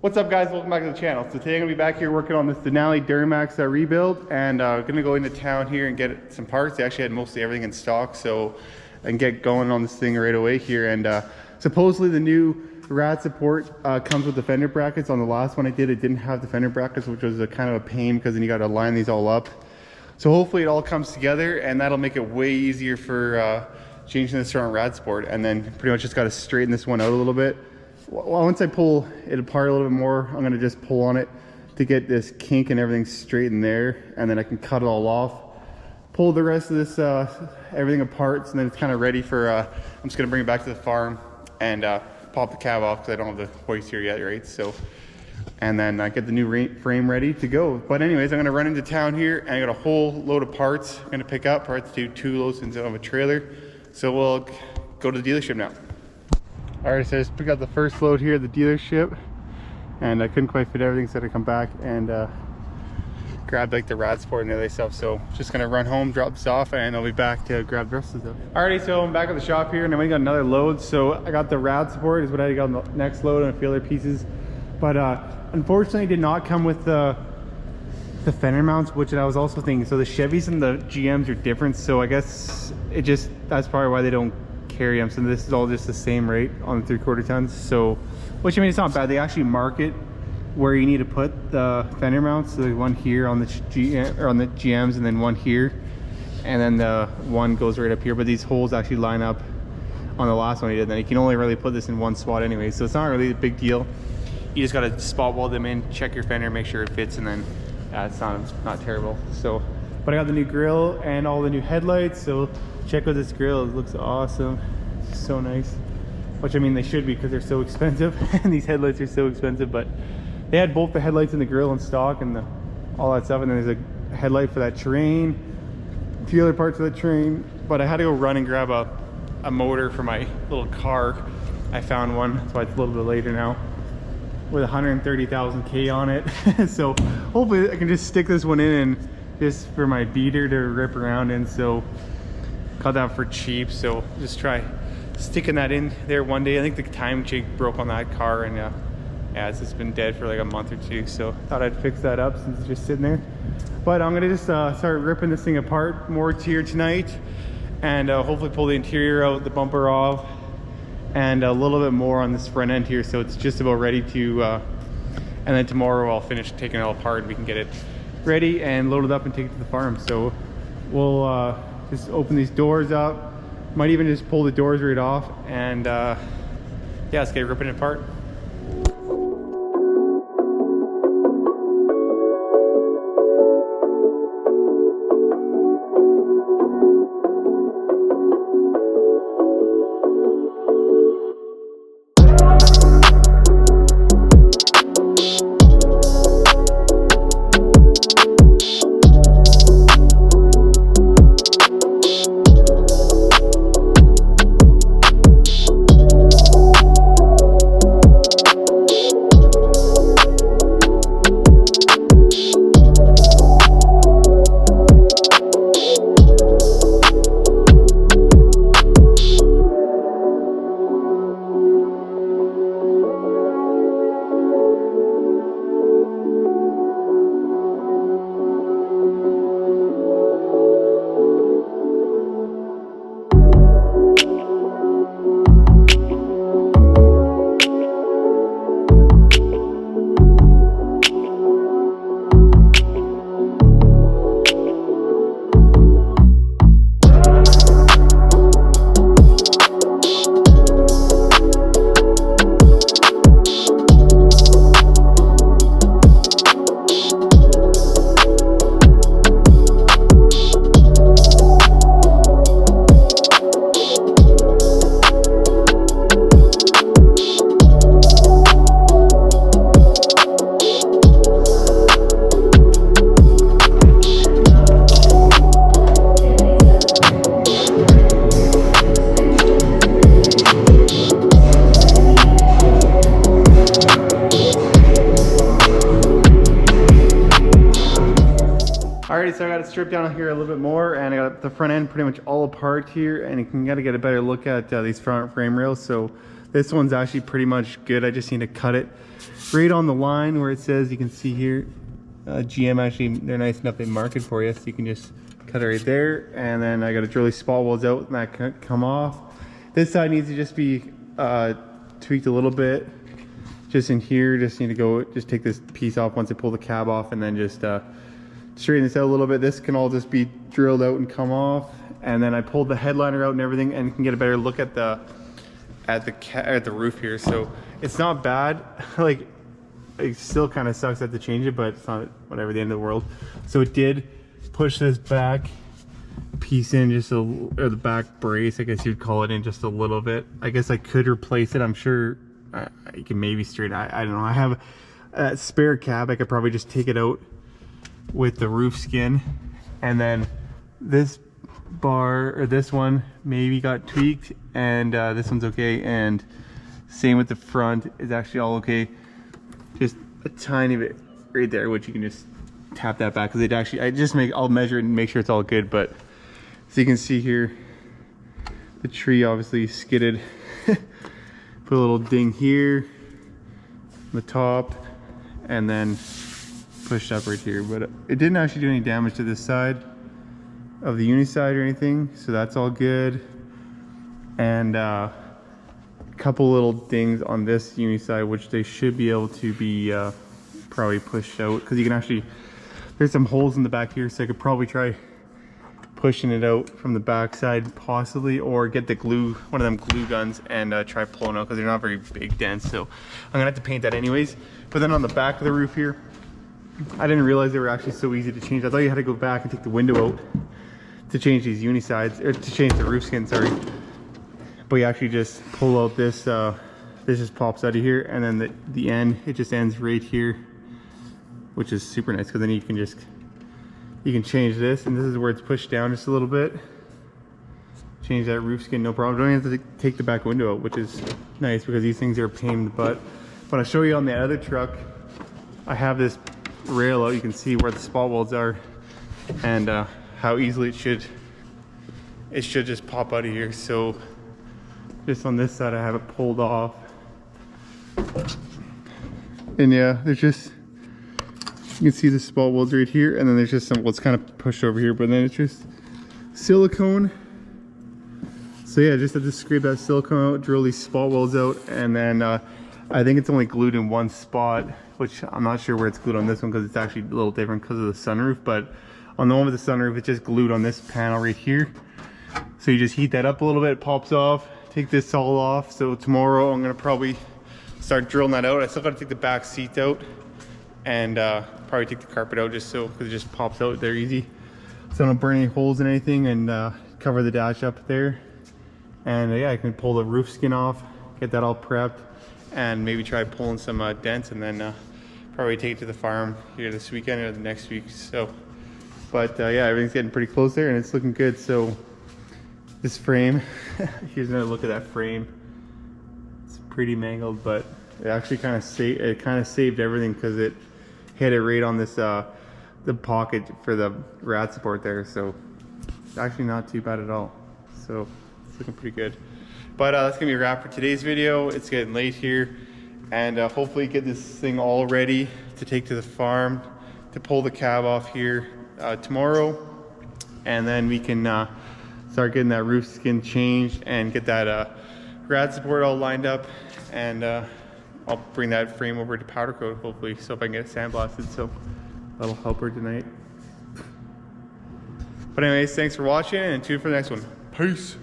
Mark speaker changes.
Speaker 1: What's up, guys? Welcome back to the channel. So today I'm gonna be back here working on this Denali Duramax rebuild, and gonna go into town here and get some parts. They actually had mostly everything in stock, so I can get going on this thing right away here. And supposedly the new rad support comes with the fender brackets. On the last one I did, it didn't have the fender brackets, which was a kind of a pain because then you got to line these all up. So hopefully it all comes together, and that'll make it way easier for changing this around rad support. And then pretty much just got to straighten this one out a little bit. Well, once I pull it apart a little bit more, I'm going to just pull on it to get this kink and everything straight in there, and then I can cut it all off, pull the rest of this everything apart, and then it's kind of ready for I'm just going to bring it back to the farm and pop the cab off because I don't have the hoist here yet, right? So, and then get the new frame ready to go. But anyways, I'm going to run into town here, and I got a whole load of parts I'm going to pick up. Parts to do 2 loads instead of a trailer. So we'll go to the dealership now. Alright, so I just picked up the first load here at the dealership, and I couldn't quite fit everything, so I had to come back and grab like the rad support and the other stuff. So just gonna run home, drop this off, and I'll be back to grab the rest of the stuff. Alrighty, so I'm back at the shop here, and I got another load. So I got the rad support is what I got on the next load, and a few other pieces, but unfortunately it did not come with the fender mounts, which I was also thinking. So the Chevys and the GMs are different, so I guess that's probably why they don't carry them. So this is all just the same rate on the 3/4 tons. So, which I mean, it's not bad. They actually mark it where you need to put the fender mounts. So there's one here on the GMs, and then one here, and then the one goes right up here. But these holes actually line up on the last one you did. Then you can only really put this in one spot anyway, so it's not really a big deal. You just got to spot weld them in, check your fender, make sure it fits, and then it's not terrible. So, but I got the new grill and all the new headlights. So check out this grill, it looks awesome. It's so nice, which I mean they should be because they're so expensive and these headlights are so expensive. But they had both the headlights and the grill in stock and all that stuff, and then there's a headlight for that terrain, a few other parts of the terrain. But I had to go run and grab a motor for my little car. I found one, that's why it's a little bit later now, with 130,000 K on it. So hopefully I can just stick this one in and just for my beater to rip around in. So got that for cheap, so just try sticking that in there one day. I think the time jig broke on that car, and yeah, it's just been dead for like a month or two, so thought I'd fix that up since it's just sitting there. But I'm gonna just start ripping this thing apart more here tonight, and hopefully pull the interior out, the bumper off, and a little bit more on this front end here, so it's just about ready to and then tomorrow I'll finish taking it all apart and we can get it ready and load it up and take it to the farm. So we'll just open these doors up, might even just pull the doors right off, and yeah, let's get ripping it apart. Alrighty, so I got it stripped down here a little bit more, and I got the front end pretty much all apart here, and you can gotta get a better look at these front frame rails. So This one's actually pretty much good. I just need to cut it right on the line where it says, you can see here, GM actually, they're nice enough, they mark it for you, so you can just cut it right there. And then I got to drill these spot welds out and that can come off. This side needs to just be tweaked a little bit. Just in here, just need to go, just take this piece off once I pull the cab off, and then just straighten this out a little bit. This can all just be drilled out and come off. And then I pulled the headliner out and everything, and can get a better look at the roof here. So it's not bad. Like, it still kind of sucks that to change it, but it's not whatever, the end of the world. So it did push this back piece in just or the back brace, I guess you'd call it, in just a little bit. I guess I could replace it. I'm sure you can maybe straighten. I don't know. I have a spare cab. I could probably just take it out with the roof skin, and then this bar or this one maybe got tweaked, and this one's okay, and same with the front is actually all okay. Just a tiny bit right there, which you can just tap that back, because it actually, I'll measure it and make sure it's all good. But so you can see here, the tree obviously skidded. Put a little ding here on the top, and then pushed up right here. But it didn't actually do any damage to this side of the uni side or anything, so that's all good. And a couple little dings on this uni side, which they should be able to be probably pushed out, because you can actually, there's some holes in the back here, so I could probably try pushing it out from the back side possibly, or get the glue, one of them glue guns, and try pulling out, because they're not very big dents. So I'm gonna have to paint that anyways. But then on the back of the roof here, I didn't realize they were actually so easy to change. I thought you had to go back and take the window out to change these uni sides, or to change the roof skin, sorry. But you actually just pull out this, this just pops out of here, and then the end, it just ends right here, which is super nice, because then you can change this, and this is where it's pushed down just a little bit. Change that roof skin, no problem. Don't have to take the back window out, which is nice, because these things are a pain in the butt. But I'll show you on the other truck, I have this rail out. You can see where the spot welds are, and how easily it should just pop out of here. So just on this side, I have it pulled off, and yeah, there's just, you can see the spot welds right here, and then there's just some, what's kind of pushed over here, but then it's just silicone. So yeah, just have to scrape that silicone out, drill these spot welds out, and then I think it's only glued in one spot, which I'm not sure where it's glued on this one, because it's actually a little different because of the sunroof. But on the one with the sunroof, it's just glued on this panel right here. So you just heat that up a little bit, it pops off, take this all off. So tomorrow I'm gonna probably start drilling that out. I still gotta take the back seat out, and probably take the carpet out, just so, because it just pops out there easy, so I don't burn any holes in anything, and cover the dash up there. And yeah, I can pull the roof skin off, get that all prepped, and maybe try pulling some dents, and then probably take it to the farm here this weekend or the next week. So, but yeah, everything's getting pretty close there, and it's looking good. So this frame, here's another look at that frame. It's pretty mangled, but it actually kind of saved everything, because it hit it right on this the pocket for the rad support there. So it's actually not too bad at all. So it's looking pretty good. But that's gonna be a wrap for today's video. It's getting late here, and hopefully get this thing all ready to take to the farm to pull the cab off here tomorrow, and then we can start getting that roof skin changed and get that rad support all lined up, and I'll bring that frame over to powder coat hopefully, so if I can get it sandblasted, so that'll help her tonight. But anyways, thanks for watching, and tune in for the next one. Peace.